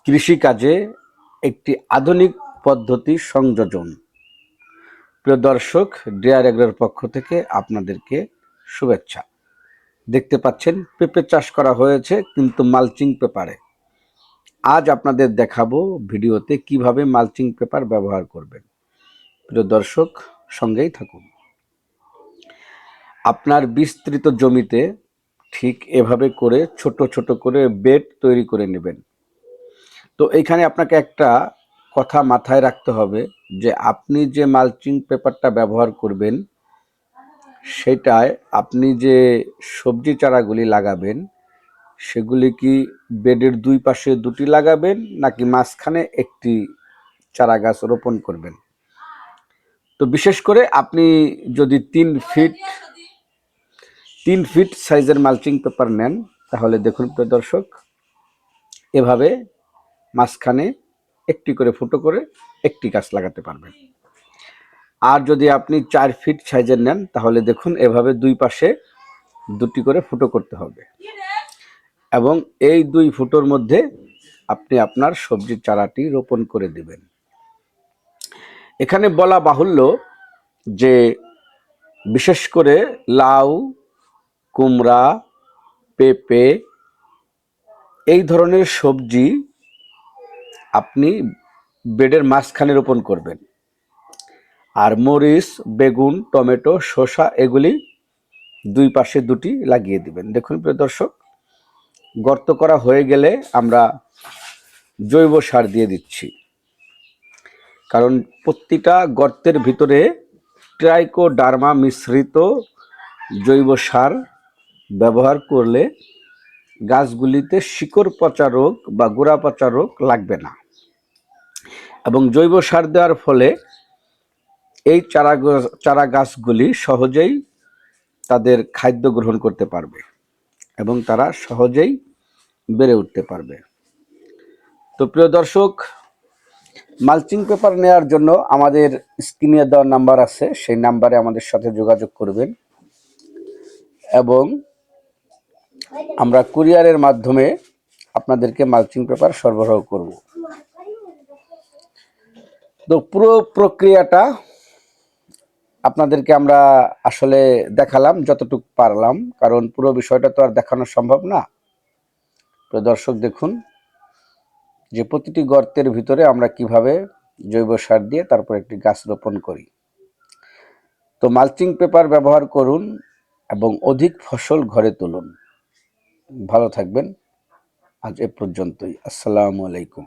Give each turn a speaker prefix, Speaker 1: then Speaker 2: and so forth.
Speaker 1: কৃষিকাজে একটি আধুনিক পদ্ধতি সংযোজন। প্রিয় দর্শক, ডিআর এগ্রোর পক্ষ থেকে আপনাদেরকে শুভেচ্ছা। দেখতে পাচ্ছেন পেঁপে চাষ করা হয়েছে কিন্তু মালচিং পেপারে। আজ আপনাদের দেখাবো ভিডিওতে কিভাবে মালচিং পেপার ব্যবহার করবেন। প্রিয় দর্শক, সঙ্গেই থাকুন। আপনার বিস্তৃত জমিতে ঠিক এভাবে করে ছোট ছোট করে বেড তৈরি করে নেবেন। তো এইখানে আপনাকে একটা কথা মাথায় রাখতে হবে যে আপনি যে মালচিং পেপারটা ব্যবহার করবেন সেটায় আপনি যে সবজি চারাগুলি লাগাবেন সেগুলি কি বেডের দুই পাশে দুটি লাগাবেন নাকি মাঝখানে একটি চারা গাছ রোপণ করবেন। তো বিশেষ করে আপনি যদি 3 ফিট সাইজের মালচিং পেপার নেন তাহলে দেখুন প্রিয় দর্শক, এভাবে মাঝখানে একটি করে ফুটো করে একটি গাছ লাগাতে পারবেন। আর যদি আপনি 4 ফিট সাইজের নেন তাহলে দেখুন এভাবে দুই পাশে দুটি করে ফুটো করতে হবে এবং এই 2 ফুটোর মধ্যে আপনি আপনার সবজির চারাটি রোপণ করে দিবেন। এখানে বলা বাহুল্য যে বিশেষ করে লাউ, কুমড়া, পেঁপে এই ধরনের সবজি আপনি বেডের মাঝখানে রোপণ করবেন। আর মরিচ, বেগুন, টমেটো, শসা এগুলি দুই পাশে দুটি লাগিয়ে দিবেন। দেখুন প্রিয় দর্শক, গর্ত করা হয়ে গেলে আমরা জৈব সার দিয়ে দিচ্ছি, কারণ প্রতিটা গর্তের ভিতরে ট্রাইকোডার্মা মিশ্রিত জৈব সার ব্যবহার করলে গাছগুলিতে শিকড় পচা রোগ বা গোড়া পচা রোগ লাগবে না এবং জৈব সার দেওয়ার ফলে এই চারা গাছগুলি সহজেই তাদের খাদ্য গ্রহণ করতে পারবে এবং তারা সহজেই বেড়ে উঠতে পারবে। তো প্রিয় দর্শক, মালচিং পেপার নেওয়ার জন্য আমাদের স্ক্রিনে দেওয়া নাম্বার আছে, সেই নাম্বারে আমাদের সাথে যোগাযোগ করবেন এবং আমরা কুরিয়ারের মাধ্যমে আপনাদেরকে মালচিং পেপার সরবরাহ করব। তো পুরো প্রক্রিয়াটা আপনাদেরকে আমরা আসলে দেখালাম যতটুকু পারলাম, কারণ পুরো বিষয়টা তো আর দেখানো সম্ভব না। তো দর্শক দেখুন যে প্রতিটি গর্তের ভিতরে আমরা কিভাবে জৈব সার দিয়ে তারপর একটি গাছ রোপণ করি। তো মালচিং পেপার ব্যবহার করুন এবং অধিক ফসল ঘরে তুলুন। ভালো থাকবেন। আজ এ পর্যন্তই। আসসালামু আলাইকুম।